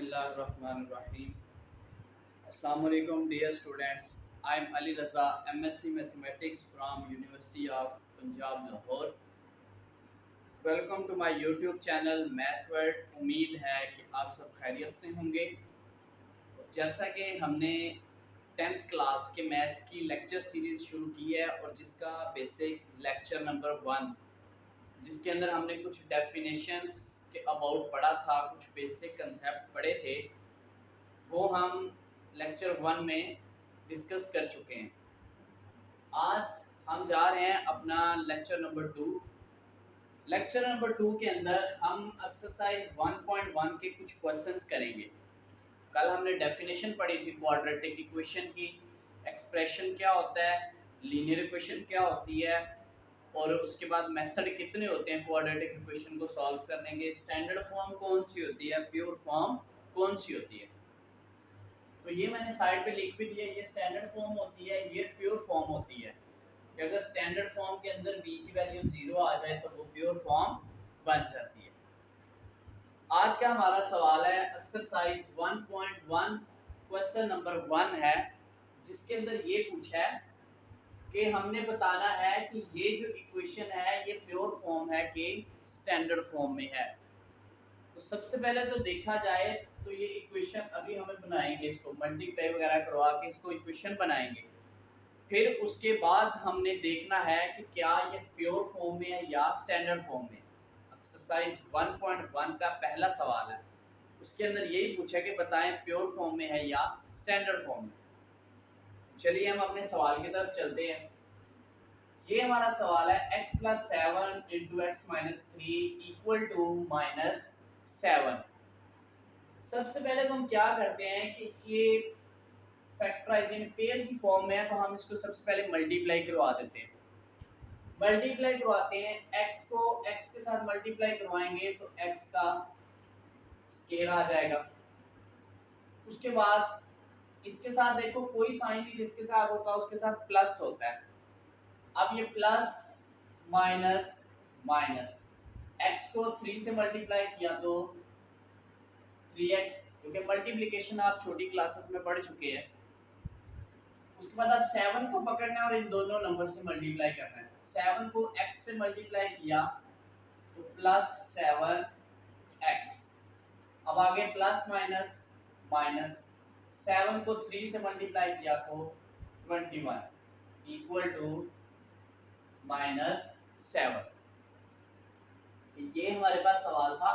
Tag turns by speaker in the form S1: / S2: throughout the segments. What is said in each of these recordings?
S1: बिस्मिल्लाहिर्रहमानिर्रहीम। अस्सलाम वालेकुम dear students, I am Ali Raza, MSc mathematics from university of Punjab Lahore. Welcome to my YouTube channel math world. उम्मीद है कि आप सब खैरियत से होंगे। जैसा कि हमने 10th क्लास के मैथ की लेक्चर सीरीज़ शुरू की है और जिसका बेसिक लेक्चर नंबर 1, जिसके अंदर हमने कुछ डेफिनेशंस के अबाउट पढ़ा था, कुछ बेसिक कंसेप्ट पढ़े थे, वो हम लेक्चर 1 में डिस्कस कर चुके हैं। आज हम जा रहे हैं अपना लेक्चर नंबर 2। लेक्चर नंबर 2 के अंदर हम एक्सरसाइज 1.1 के कुछ क्वेश्चंस करेंगे। कल हमने डेफिनेशन पढ़ी थी क्वाड्रेटिक इक्वेशन की, एक्सप्रेशन क्या होता है, लीनियर इक्वेशन क्या होती है, और उसके बाद मेथड कितने होते हैं क्वाड्रेटिक इक्वेशन को सॉल्व करने के, स्टैंडर्ड फॉर्म कौन सी होती है, प्योर फॉर्म कौन सी होती है। तो ये मैंने साइड पे लिख भी दिया, ये स्टैंडर्ड फॉर्म होती है, ये प्योर फॉर्म होती है। कि अगर स्टैंडर्ड फॉर्म के अंदर b की वैल्यू 0 आ जाए तो वो प्योर फॉर्म बन जाती है। आज का हमारा सवाल है एक्सरसाइज 1.1, क्वेश्चन नंबर 1 है, जिसके अंदर ये पूछा है कि हमने बताना है कि ये जो इक्वेशन है ये प्योर फॉर्म है कि स्टैंडर्ड फॉर्म में है। तो सबसे पहले तो देखा जाए तो ये इक्वेशन अभी हमें बनाएंगे, इसको मल्टीप्लाई वगैरह करवा के इसको इक्वेशन बनाएंगे। फिर उसके बाद हमने देखना है कि क्या ये प्योर फॉर्म में है या स्टैंडर्ड फॉर्म में। एक्सरसाइज 1.1 का पहला सवाल है, उसके अंदर यही पूछा कि बताएं प्योर फॉर्म में है या स्टैंडर्ड फॉर्म में। चलिए हम अपने सवाल की तरफ चलते हैं। ये हमारा सवाल है x + 7 × x - 3 = -7। सबसे पहले तो हम क्या करते हैं कि ये फैक्टराइजिंग पेयर की फॉर्म में है, तो हम इसको सबसे पहले मल्टीप्लाई करवा देते हैं। मल्टीप्लाई करवाते हैं, x को x के साथ मल्टीप्लाई करवाएंगे तो x का स्केयर आ जाएगा। उसके बाद इसके साथ देखो कोई साइन नहीं, जिसके साथ होता है उसके साथ प्लस होता है। अब ये प्लस माइनस माइनस, x को 3 से मल्टीप्लाई किया तो 3x, क्योंकि मल्टीप्लिकेशन आप छोटी क्लासेस में पढ़ चुके हैं। उसके बाद आप 7 को पकड़ना है और इन दोनों नंबर से मल्टीप्लाई करना है। 7 को x से मल्टीप्लाई किया तो +7x। अब आगे प्लस माइनस माइनस, 7 को 3 से मल्टीप्लाई किया तो 21 = -7। ये हमारे पास सवाल था,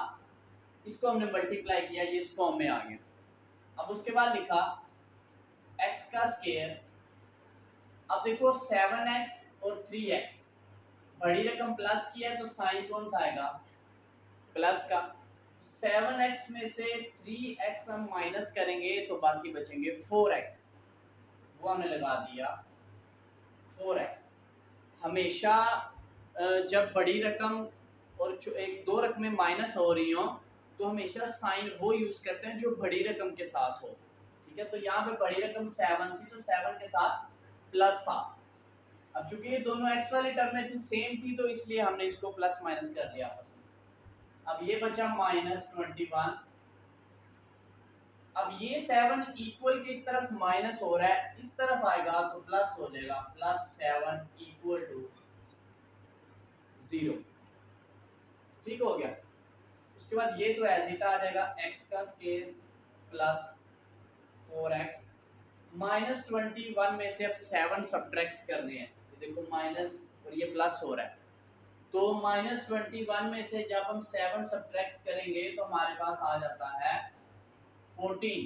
S1: इसको हमने मल्टीप्लाई किया, ये इस फॉर्म में आ गया। अब उसके बाद लिखा x का स्क्वायर। अब देखो 7x और 3x, बड़ी रकम प्लस की है तो साइन कौन सा आएगा, प्लस का। 7x में से 3x हम माइनस करेंगे तो बाकी बचेंगे 4x, वो हमने लगा दिया 4x। हमेशा जब बड़ी रकम और एक दो रकमें माइनस हो रही हो तो हमेशा साइन वो यूज करते हैं जो बड़ी रकम के साथ हो, ठीक है। तो यहाँ पे बड़ी रकम 7 थी तो 7 के साथ प्लस था। अब चूंकि ये दोनों x वाली टर्म में थी, सेम थी, तो इसलिए हमने इसको प्लस माइनस कर लिया आपस में। अब ये बचा -21। अब ये 7 इक्वल के इस तरफ माइनस हो रहा है, इस तरफ आएगा तो प्लस हो जाएगा, +7 = 0। ठीक हो गया। उसके बाद ये तो एज इट आ जाएगा, x का स्क्वायर प्लस 4x। -21 में से अब 7 सब्ट्रैक्ट करने हैं, तो देखो माइनस और ये प्लस हो रहा है, तो -21 में से जब हम 7 सब्ट्रैक्ट करेंगे तो हमारे पास आ जाता है 14।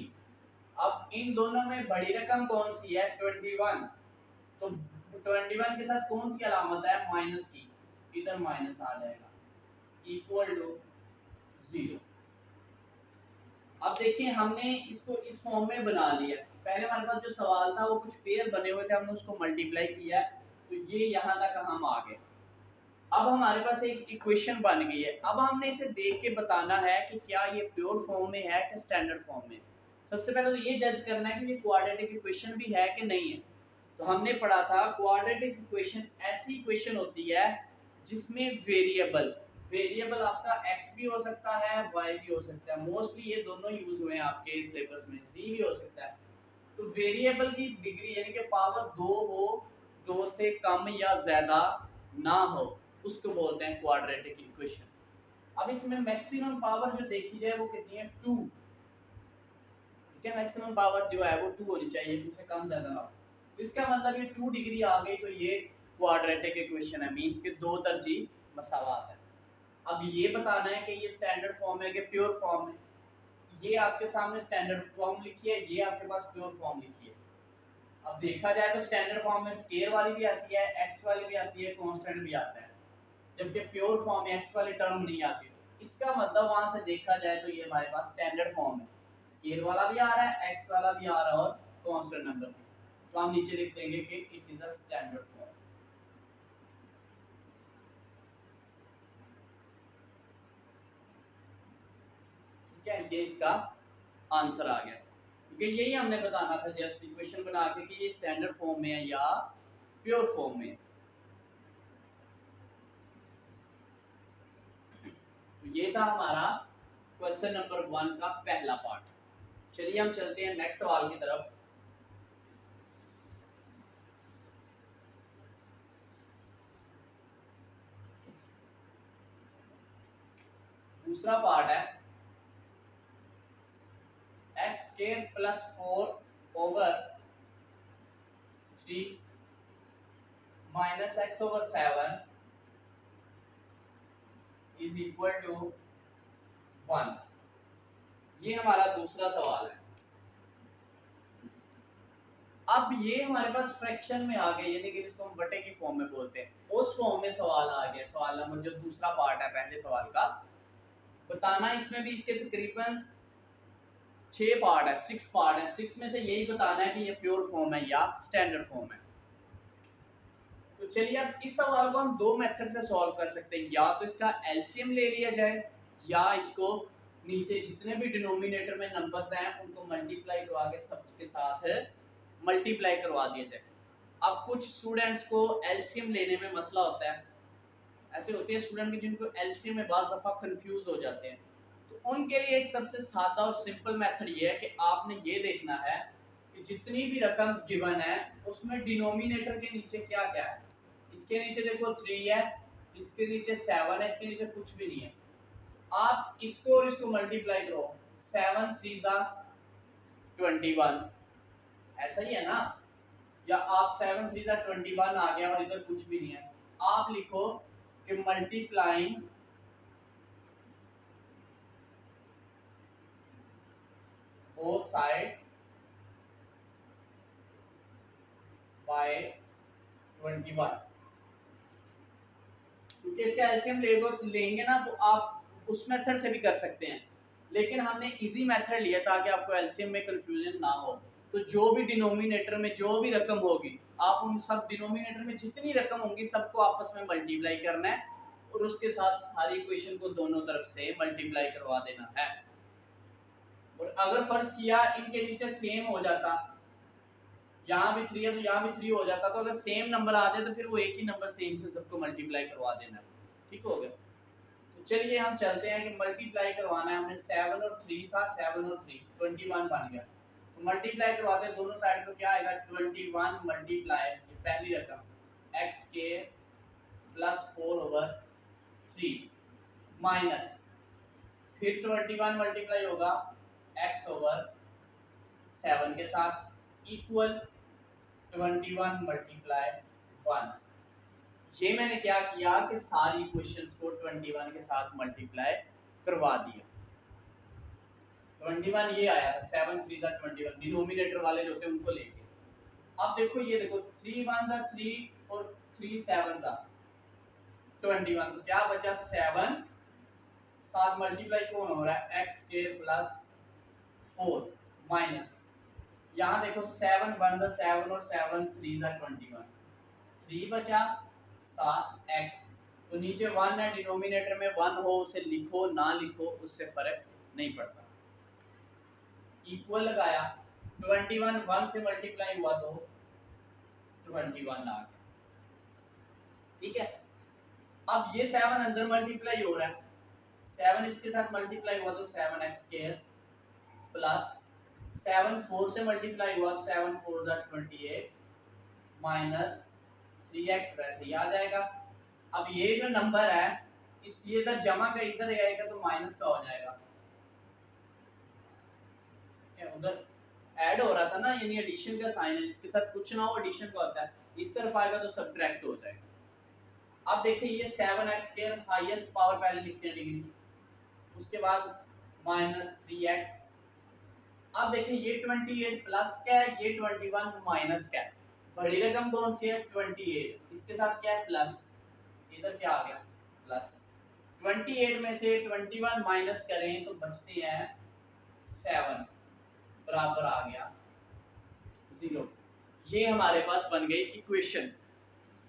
S1: अब इन दोनों में बड़ी रकम कौन सी है, 21, तो 21 के साथ कौन सी अलामत है, माइनस की, इधर माइनस आ जाएगा, = 0। अब देखिए हमने इसको इस फॉर्म में बना लिया। पहले हमारे पास जो सवाल था वो कुछ पेयर बने हुए थे, हमने उसको मल्टीप्लाई किया, तो ये यहाँ तक हम आ गए। अब हमारे पास एक इक्वेशन बन गई है। अब हमने इसे देख के बताना है कि क्या ये प्योर फॉर्म में है कि स्टैंडर्ड फॉर्म में। सबसे पहले तो ये जज करना है कि ये क्वाड्रेटिक इक्वेशन भी है कि नहीं है। तो हमने पढ़ा था क्वाड्रेटिक इक्वेशन ऐसी इक्वेशन होती है जिसमें वेरिएबल आपका x भी हो सकता है, y भी हो सकता है। मोस्टली ये दोनों यूज हुए हैं आपके सिलेबस में। z भी हो सकता है। तो वेरिएबल की डिग्री यानी कि पावर 2 हो, 2 से कम या ज्यादा ना हो, उसको बोलते हैं क्वाड्रेटिक इक्वेशन। अब इसमें मैक्सिमम पावर जो देखी जाए वो कितनी है, 2। ठीक है, मैक्सिमम पावर जो है वो 2 होनी चाहिए, 2 से कम ज्यादा ना हो। तो इसका मतलब ये 2 डिग्री आ गई तो ये क्वाड्रेटिक इक्वेशन है, मींस कि दो तरजीह मसावात है। अब ये बताना है कि ये स्टैंडर्ड फॉर्म है कि प्योर फॉर्म है। ये आपके सामने स्टैंडर्ड फॉर्म लिखी है, ये आपके पास प्योर फॉर्म लिखी है। अब देखा जाए तो स्टैंडर्ड फॉर्म में स्केयर वाली भी आती है, एक्स वाली भी आती है, कांस्टेंट भी आता है, जबकि प्योर फॉर्म में एक्स वाली टर्म नहीं आती। इसका मतलब वहां से देखा जाए तो ये हमारे पास स्टैंडर्ड फॉर्म है, स्केयर वाला भी आ रहा है, एक्स वाला भी आ रहा है और कांस्टेंट नंबर भी। तो हम नीचे लिख देंगे कि it is a standard form. ठीक है, ये इसका आंसर आ गया। क्योंकि यही हमने बताना था जस्ट इक्वेशन बना के कि ये स्टैंडर्ड फॉर्म में है या प्योर फॉर्म में। तो ये था हमारा क्वेश्चन नंबर 1 का पहला पार्ट। चलिए हम चलते हैं नेक्स्ट सवाल की तरफ। दूसरा पार्ट है x square plus 4 over 3 minus x over 7 is equal to 1। ये हमारा दूसरा सवाल है। अब ये हमारे पास फ्रैक्शन में आ गया, यानी कि जिसको हम बटे की फॉर्म में बोलते हैं, उस फॉर्म में सवाल आ गया। सवाल नंबर जो दूसरा पार्ट है पहले सवाल का बताना, इसमें भी इसके तकरीबन 6 पार्ट है, 6 पार्ट है। 6 में से यही बताना है कि ये प्योर फॉर्म है या स्टैंडर्ड फॉर्म है। तो चलिए अब इस सवाल को हम दो मेथड से सॉल्व कर सकते हैं, या तो इसका एलसीएम ले लिया जाए या इसको नीचे जितने भी डिनोमिनेटर में नंबर्स हैं उनको मल्टीप्लाई करवा के सबके साथ मल्टीप्लाई करवा दिया जाए। अब कुछ स्टूडेंट्स को एलसीएम लेने में मसला होता है, ऐसे होते हैं स्टूडेंट के जिनको एलसीएम में बाज़ दफ़ा कंफ्यूज हो जाते हैं। तो उनके लिए एक सबसे सादा और सिंपल मेथड ये है कि आपने ये देखना है कि जितनी भी रकम्स गिवन है उसमें डिनोमिनेटर के नीचे क्या क्या है। इसके नीचे देखो 3 है, इसके नीचे 7 है, इसके नीचे कुछ भी नहीं है। आप इसको और इसको मल्टीप्लाई करो, 7 3 जा 21, ऐसा ही है ना। या आप 7 3 जा 21 आ गया और इधर कुछ भी नहीं है, आप लिखो कि मल्टीप्लाइंग both side by 21। क्योंकि इसका एलसीएम लेंगे ना तो आप उस मेथड से भी कर सकते हैं, लेकिन हमने इजी मेथड लिया ताकि आपको एलसीएम में कंफ्यूजन ना हो। तो जो भी डिनोमिनेटर में जो भी रकम होगी, आप उन सब डिनोमिनेटर में जितनी रकम होंगी सबको आपस में मल्टीप्लाई करना है और उसके साथ सारी इक्वेशन को दोनों तरफ से मल्टीप्लाई करवा देना है। और अगर फर्ज किया इनके नीचे सेम हो जाता, यहाँ भी 3 है तो यहाँ भी 3 हो जाता, तो अगर सेम नंबर आ जाए तो फिर वो एक ही नंबर सेम से सबको मल्टीप्लाई करवा देना है। ठीक हो गया। तो चलिए हम चलते हैं कि मल्टीप्लाई करवाना है हमें। 7 और 3 था, 7 और 3 21 बन गया। तो मल्टीप्लाई करवाते हैं दोनों साइड को, क्या आएगा 21 मल्टीप्लाई ये पहली रकम x के प्लस 4 ओवर 3 माइनस फिर 21 मल्टीप्लाई होगा x ओवर 7 के साथ इक्वल 21 मल्टीप्लाई 1। ये मैंने क्या किया कि सारी क्वेश्चंस को 21 के साथ मल्टीप्लाई करवा दिया। 21 ये आया था, 7 3 जा 21, डिनोमिनेटर वाले जो थे उनको लेके। अब देखो ये देखो 3 1 जा 3 और 3 7 जा 21, तो क्या बचा 7 साथ मल्टीप्लाई कौन हो रहा है x स्क्वायर प्लस 4 माइनस यहाँ देखो 7 1 जा 7 और 7 3 जा 21, 3 बचा 7 x। तो नीचे 1 है, डिनोमिनेटर में 1 हो उसे लिखो ना लिखो उससे फर्क नहीं पड़ता। इक्वल लगाया 21 1 से मल्टीप्लाई हुआ तो 21 आ गया। ठीक है। अब ये 7 अंदर मल्टीप्लाई हो रहा है, 7 इसके साथ मल्टीप्लाई हुआ तो 7x स्क्वायर प्लस 7 4 से मल्टीप्लाई हुआ, 7 4 जा 28 माइनस 3x वैसे ही आ जाएगा। अब ये जो नंबर है इस ये इधर जमा का इधर आएगा तो माइनस का हो जाएगा, उधर ऐड हो रहा था ना, यानी एडिशन का साइन है, जिसके साथ कुछ ना हो एडिशन का होता है, इस तरफ आएगा तो सब्ट्रैक्ट हो जाएगा। अब देखिए ये 7x स्क्वायर हाईएस्ट पावर पहले लिखते हैं डिग्री, उसके बाद माइनस 3x। अब देखिए ये 28 प्लस क्या है, ये 21 माइनस क्या है, बड़ी रकम कौन सी है 28, इसके साथ क्या है प्लस, इधर क्या आ गया प्लस, 28 में से 21 माइनस करें तो बचते हैं 7, बराबर आ गया 0। ये हमारे पास बन गई इक्वेशन।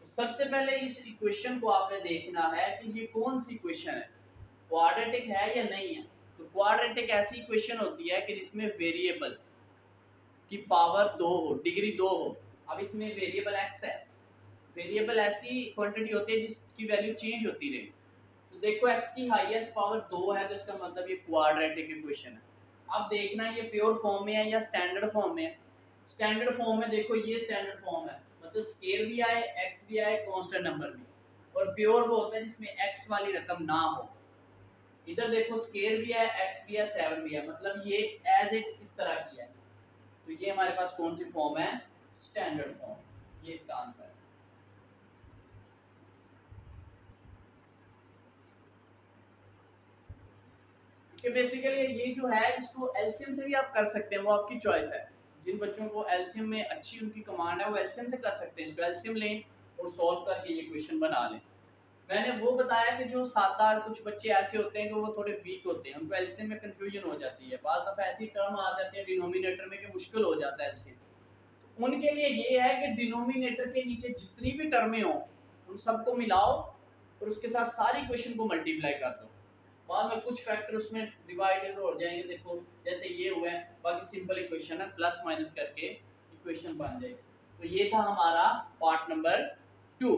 S1: तो सबसे पहले इस इक्वेशन को आपने देखना है कि ये कौन सी इक्वेशन है, क्वाड्रेटिक है या नहीं है। तो क्वाड्रेटिक ऐसी इक्वेशन होती है कि जिसमें वेरिएबल की पावर 2 हो, डिग्री 2 हो। अब इसमें वेरिएबल x है, वेरिएबल ऐसी क्वांटिटी होती है जिसकी वैल्यू चेंज होती रहे। तो देखो x की हाईएस्ट पावर 2 है तो इसका मतलब ये क्वाड्रेटिक इक्वेशन है। अब देखना ये प्योर फॉर्म में है या स्टैंडर्ड फॉर्म में है। स्टैंडर्ड फॉर्म में देखो ये स्टैंडर्ड फॉर्म है, मतलब स्केयर भी आए x भी आए कांस्टेंट नंबर भी, और प्योर वो होता है जिसमें x वाली रकम ना हो। इधर देखो स्केयर भी है x भी है 7 भी है, मतलब ये एज इट इस तरह की है। तो ये हमारे पास कौन सी फॉर्म है, स्टैंडर्ड फॉर्म, ये इसका आंसर है। कि बेसिकली ये जो है इसको एलसीएम से भी आप कर सकते हैं, वो आपकी चॉइस है। जिन बच्चों को एलसीएम में अच्छी उनकी कमांड है वो एलसीएम से कर सकते हैं, इसको एलसीएम लें और सॉल्व करके ये क्वेश्चन बना लें। मैंने वो बताया कि जो 7-8 कुछ बच्चे ऐसे होते हैं कि वो थोड़े वीक होते हैं, उनको एलसीएम में कंफ्यूजन हो जाती है, बाज़ दफ़ा ऐसी टर्म आ जाती है डिनोमिनेटर में कि मुश्किल हो जाता है एलसीएम। उनके लिए ये है कि डिनोमिनेटर के नीचे जितनी भी टर्में हों उन सबको मिलाओ और उसके साथ सारी इक्वेशन को मल्टीप्लाई कर दो, बाद में कुछ फैक्टर उसमें डिवाइडेड हो जाएंगे। देखो जैसे ये हुआ है, बाकी सिंपल इक्वेशन है, प्लस माइनस करके इक्वेशन बन जाएगी। तो ये था हमारा पार्ट नंबर 2।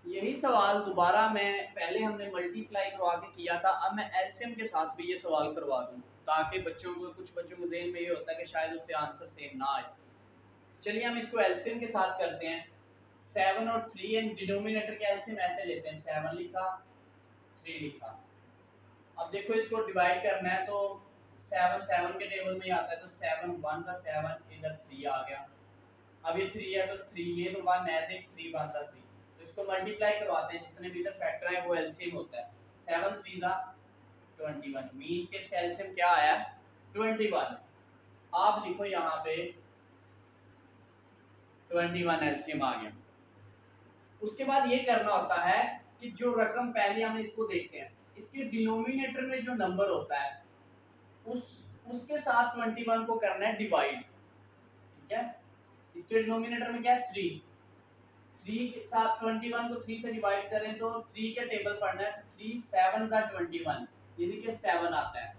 S1: यही सवाल दोबारा मैं, पहले हमने मल्टीप्लाई करवा के किया था, अब मैं एलसीएम के साथ भी ये सवाल करवा दूं, ताकि बच्चों को, कुछ बच्चों के ज़हन में ये होता है कि शायद उससे आंसर सेम ना आए। चलिए हम इसको एलसीएम के साथ करते हैं। 7 और 3 एंड डिनोमिनेटर के एलसीएम ऐसे लेते हैं, 7 लिखा 3 लिखा। अब देखो इसको डिवाइड करना है तो 7 7 के टेबल में ही आता है, तो 7 1 सा 7, इधर 3 आ गया। अब ये 3 है तो 3, ये तो 1 एज ए 3 1 सा 3, तो इसको मल्टीप्लाई करवाते हैं, जितने भी इधर फैक्टर है वो एलसीएम होता है। 7 3 सा 21 मींस के इसका एलसीएम क्या आया 21। आप लिखो यहाँ पे 21 एलसीएम आ गया। उसके बाद ये करना होता है कि जो रकम, पहले हम इसको देखते हैं, इसके डिनोमिनेटर में जो नंबर होता है उस उसके साथ 21 को करना है डिवाइड, ठीक है। इसके डिनोमिनेटर में क्या है 3, 3 के साथ 21 को 3 से डिवाइड करें तो 3 के टेबल पढ़ना है, 3 7 सा 21 यानी कि 7 आता है।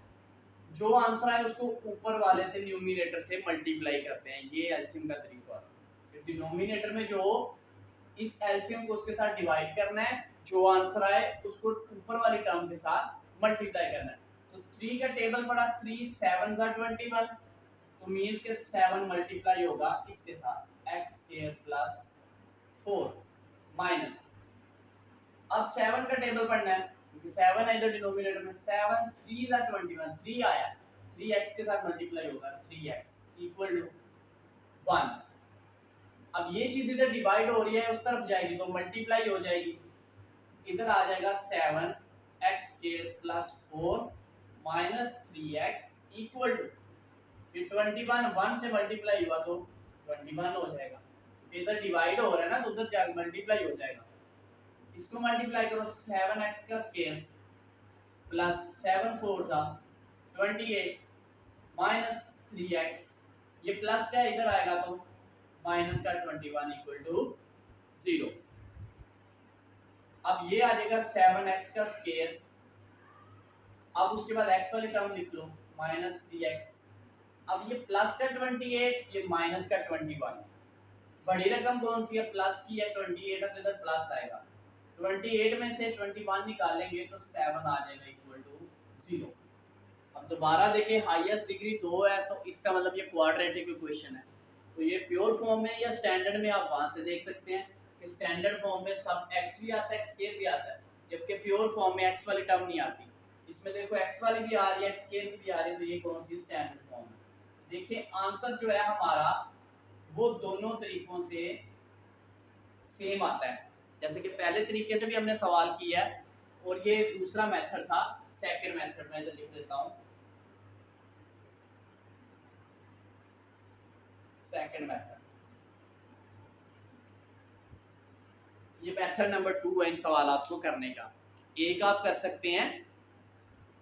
S1: जो आंसर आए उसको ऊपर वाले से न्यूमिनेटर से मल्टीप्लाई करते हैं, ये एलसीएम का तरीका है। डिनोमिनेटर में जो, इस एलसीएम को उसके साथ डिवाइड करना है, जो आंसर आए उसको ऊपर वाली टर्म के साथ मल्टीप्लाई करना है। तो 3 का टेबल पड़ा, 3 7 सा 21, तो मींस के 7 मल्टीप्लाई होगा इसके साथ x स्क्वायर प्लस 4 माइनस, अब 7 का टेबल पढ़ना है क्योंकि 7 है इधर डिनोमिनेटर में, 7 3 सा 21, 3 आया, 3x के साथ मल्टीप्लाई होगा, 3x इक्वल टू 1। अब ये चीज इधर डिवाइड हो रही है उस तरफ जाएगी तो मल्टीप्लाई हो जाएगी, इधर आ जाएगा 7 x square plus 4 minus 3x equal to, फिर 21 1 से मल्टीप्लाई हुआ तो 21 हो जाएगा, इधर डिवाइड हो रहा है ना तो उधर जाकर मल्टीप्लाई हो जाएगा। इसको मल्टीप्लाई करो, 7x का स्क्वायर प्लस 7 4 सा 28 माइनस 3x, ये प्लस का इधर आएगा तो माइनस का 21 इक्वल टू 0। अब ये आ जाएगा 7x का स्क्वायर, अब उसके बाद x वाली टर्म लिख लो -3x। अब ये प्लस का 28, ये माइनस का 21। बड़ी रकम कौन सी है, प्लस की है, 28 अपने इधर प्लस आएगा। 28 में से 21 निकालेंगे तो 7 आ जाएगा इक्वल टू 0। अब दोबारा देखें, हाईएस्ट डिग्री 2 है तो इसका मतलब ये क्वाड्रेटिक इक्वेशन है। तो ये प्योर फॉर्म में या स्टैंडर्ड में आप वहां से देख सकते हैं कि स्टैंडर्ड फॉर्म में सब x भी आता है, x स्क्वायर भी आता है, जबकि प्योर फॉर्म में x वाली टर्म नहीं आती। इसमें देखो x वाली भी आ रही है, x स्क्वायर भी आ रही है, तो ये कौन सी स्टैंडर्ड फॉर्म है। देखिए आंसर जो है हमारा वो दोनों तरीकों से सेम आता है। जैसे कि पहले तरीके से भी हमने सवाल किया है और ये दूसरा मेथड था, सेकंड मेथड में लिख देता हूं, सेकंड मेथड। ये मेथड नंबर 2 है इन सवालों को करने का। एक आप कर सकते हैं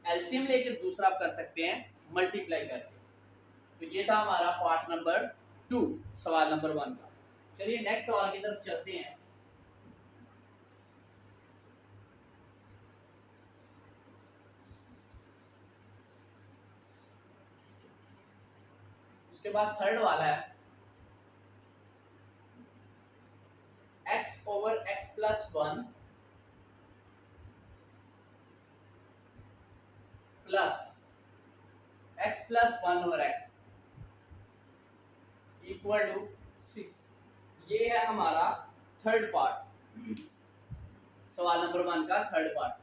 S1: एलसीएम लेके, दूसरा आप कर सकते हैं मल्टीप्लाई करके। तो ये था हमारा पार्ट नंबर 2 सवाल नंबर 1 का। चलिए नेक्स्ट सवाल की तरफ चलते हैं। उसके बाद थर्ड वाला है x over x plus 1 plus x plus 1 over x equal to 6। ये है हमारा थर्ड पार्ट, सवाल नंबर 1 का थर्ड पार्ट।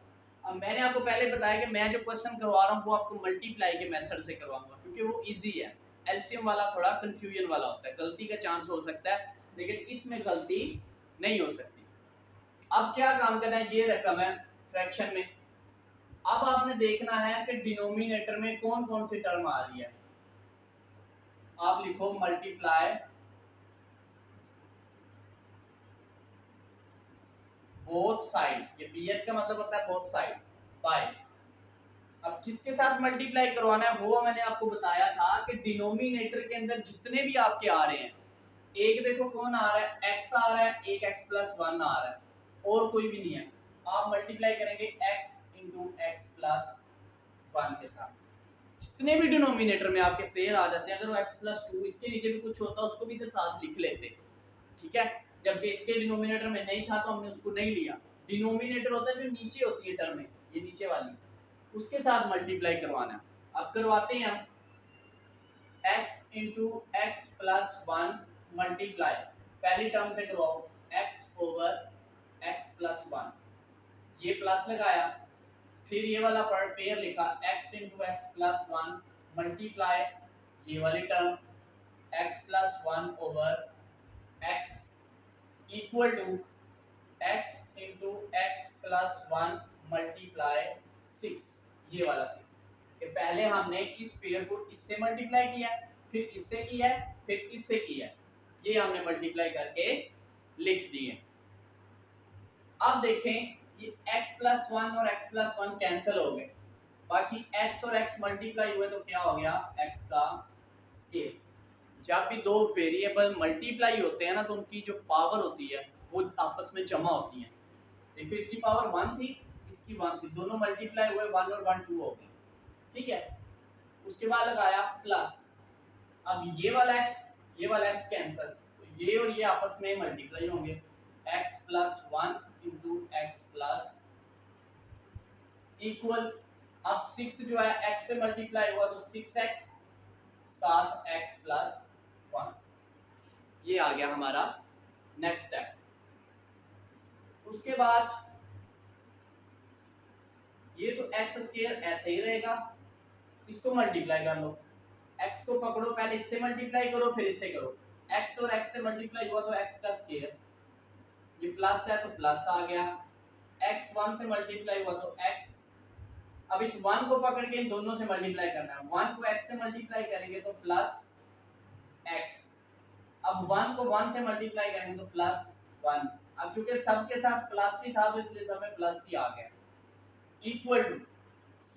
S1: अब मैंने आपको पहले बताया कि मैं जो क्वेश्चन करवा रहा हूँ वो आपको मल्टीप्लाई के मेथड से करवाऊंगा, क्योंकि वो इजी है। एलसीएम वाला थोड़ा कंफ्यूजन वाला होता है, गलती का चांस हो सकता है, लेकिन इसमें गलती नहीं हो सकती। अब क्या काम करना है, ये रकम है फ्रैक्शन में। अब आपने देखना है कि डिनोमिनेटर में कौन कौन सी टर्म आ रही है। आप लिखो मल्टीप्लाई बोथ साइड, ये बीएस का मतलब होता है बोथ साइड बाय। अब किसके साथ मल्टीप्लाई करवाना है वो मैंने आपको बताया था कि डिनोमिनेटर के अंदर जितने भी आपके आ रहे हैं, एक देखो कौन आ रहा है, x आ रहा है, एक x प्लस 1 आ रहा है, और कोई भी नहीं है। आप मल्टीप्लाई करेंगे x इंटू एक्स प्लस 1 के साथ। जितने भी डिनोमिनेटर में आपके पेयर आ जाते हैं, अगर वो x प्लस 2 इसके नीचे भी कुछ होता उसको भी इधर साथ लिख लेते, ठीक है। जब इसके डिनोमिनेटर में नहीं था तो हमने उसको नहीं लिया। डिनोमिनेटर होता है जो नीचे होती है टर्म, ये नीचे वाली, उसके साथ मल्टीप्लाई करवाना है। अब करवाते हैं हम x into x plus 1 multiply, पहली टर्म से करवाओ x ओवर x प्लस 1, ये प्लस लगाया, फिर ये वाला पेयर लिखा x into x plus 1 multiply ये वाली term x plus 1 over x equal to x into x plus 1 multiply 6, ये वाला 6। कि पहले हमने इस पेयर को इससे मल्टीप्लाई किया, फिर इससे किया, फिर इससे किया, ये हमने मल्टीप्लाई करके लिख दिए। अब देखें ये x प्लस 1 और x प्लस 1 कैंसिल हो गए, बाकी x और x मल्टीप्लाई हुए तो क्या हो गया, x का स्केल। जब भी दो वेरिएबल मल्टीप्लाई होते हैं ना तो उनकी जो पावर होती है वो आपस में जमा होती है। देखो इसकी पावर 1 थी, इसकी 1 थी, दोनों मल्टीप्लाई हुए 1 और 1 2 हो गए, ठीक है। उसके बाद लगाया प्लस, अब ये वाला x कैंसिल, तो ये और ये आपस में मल्टीप्लाई होंगे, x plus 1 into x plus equal, अब 6 जो है x से मल्टीप्लाई हुआ तो 6x साथ x प्लस 1, ये आ गया हमारा नेक्स्ट स्टेप। उसके बाद ये तो x स्क्वायर ऐसे ही रहेगा, इसको मल्टीप्लाई कर लो, x को पकड़ो, पहले इससे मल्टीप्लाई करो फिर इससे करो, x और x से मल्टीप्लाई हुआ तो x का स्क्वायर, ये प्लस है तो प्लस आ गया, x 1 से मल्टीप्लाई हुआ तो x, अब इस 1 को पकड़ के इन दोनों से मल्टीप्लाई करना है, 1 को x से मल्टीप्लाई करेंगे तो प्लस x, अब 1 को 1 से मल्टीप्लाई करेंगे तो प्लस 1, अब चूंकि सबके साथ प्लस ही था तो इसलिए सब में प्लस ही आ गया, इक्वल टू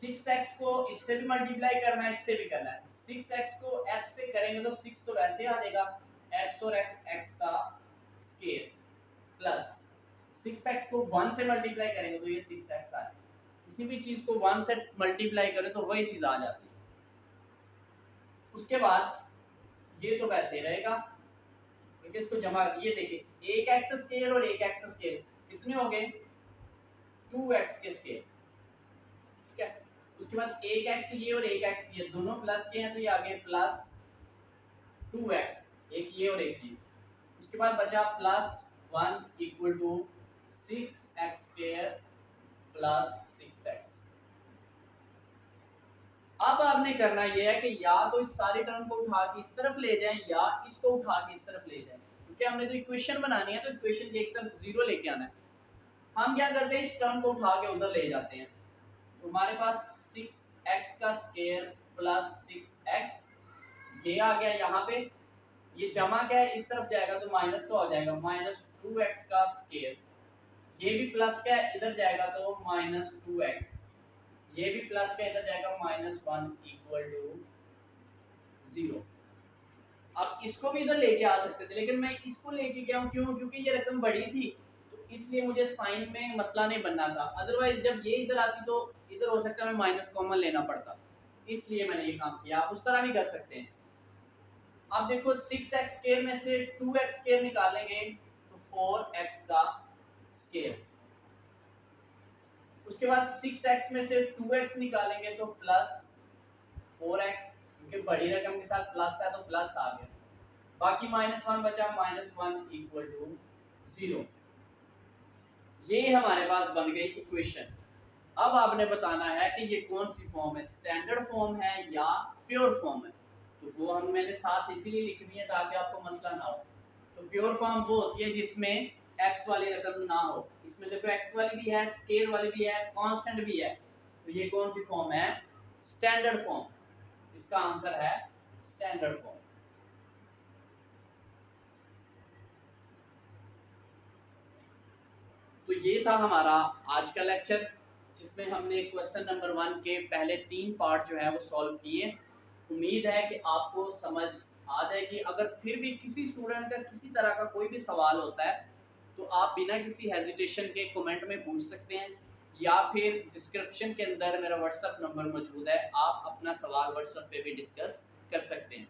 S1: 6x को इससे भी मल्टीप्लाई करना है, इससे भी करना है, 6x को x से करेंगे तो 6 तो वैसे आ जाएगा, x और x का स्क्वायर, प्लस 6x को 1 से मल्टीप्लाई करेंगे तो ये 6x आएगा, किसी भी चीज को 1 से मल्टीप्लाई करें तो वही चीज आ जाती है। उसके बाद ये तो वैसे रहेगा, ठीक है, इसको जमा, ये देखिए एक एक्स स्क्वायर और एक एक्स स्क्वायर कितने हो गए, 2x के स्क्वायर, ठीक है। उसके बाद एक एक्स ये और एक एक्स ये दोनों प्लस के हैं तो ये आ गए प्लस 2x, एक ये और एक ये। उसके बाद बचा plus 1 equal to 6x square plus 6x। अब आपने करना यह है कि या तो इस सारी टर्म को उठा के इस तरफ ले जाएं या इसको उठा के इस तरफ ले जाएं, क्योंकि हमने तो इक्वेशन बनानी है तो इक्वेशन की एक तरफ जीरो लेके आना है। हम क्या करते हैं, इस टर्म को उठा के उधर ले जाते हैं, तो हमारे पास 6x का स्क्वायर प्लस 6x ये आ गया यहाँ पे, ये जमा क्या है इस तरफ जाएगा तो माइनस का हो जाएगा, माइनस 2x का स्क्वायर, ये भी प्लस का इधर जाएगा तो माइनस 2x, ये भी प्लस का इधर जाएगा माइनस 1 इक्वल टू 0। अब इसको भी इधर लेके आ सकते थे लेकिन मैं इसको लेके गया हूँ, क्यों, क्योंकि ये रकम बड़ी थी तो इसलिए मुझे साइन में मसला नहीं बनना था। अदरवाइज जब ये इधर आती तो इधर हो सकता है मैं माइनस कॉमन लेना पड़ता, इसलिए मैंने ये काम किया। आप उस तरह भी कर सकते हैं। अब देखो 6x स्क्वायर में से 2x स्क्वायर निकालेंगे तो 4x का स्क्वायर, उसके बाद 6x में से 2x निकालेंगे तो प्लस 4x, क्योंकि बड़ी रकम के साथ प्लस है तो प्लस आ गया, बाकी -1 बचा, -1 इक्वल टू 0। ये हमारे पास बन गई इक्वेशन। अब आपने बताना है कि ये कौन सी फॉर्म है, स्टैंडर्ड फॉर्म है या प्योर फॉर्म है, तो वो हम मैंने साथ इसीलिए लिखनी है ताकि आपको मसला ना हो। तो प्योर फॉर्म वो होती है जिसमें x वाली रकम ना हो, इसमें देखो x वाली भी है, स्केयर वाली भी है, कांस्टेंट भी है, तो ये कौन सी फॉर्म है, स्टैंडर्ड फॉर्म। इसका आंसर है स्टैंडर्ड फॉर्म। तो ये था हमारा आज का लेक्चर, जिसमें हमने क्वेश्चन नंबर 1 के पहले 3 पार्ट जो है वो सॉल्व किए। उम्मीद है कि आपको समझ आ जाएगी। अगर फिर भी किसी स्टूडेंट का किसी तरह का कोई भी सवाल होता है तो आप बिना किसी हेजिटेशन के कमेंट में पूछ सकते हैं, या फिर डिस्क्रिप्शन के अंदर मेरा व्हाट्सअप नंबर मौजूद है, आप अपना सवाल व्हाट्सअप पे भी डिस्कस कर सकते हैं।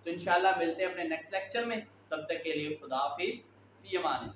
S1: तो इंशाल्लाह मिलते हैं अपने नेक्स्ट लेक्चर में, तब तक के लिए खुदा हाफिज़, फी अमान।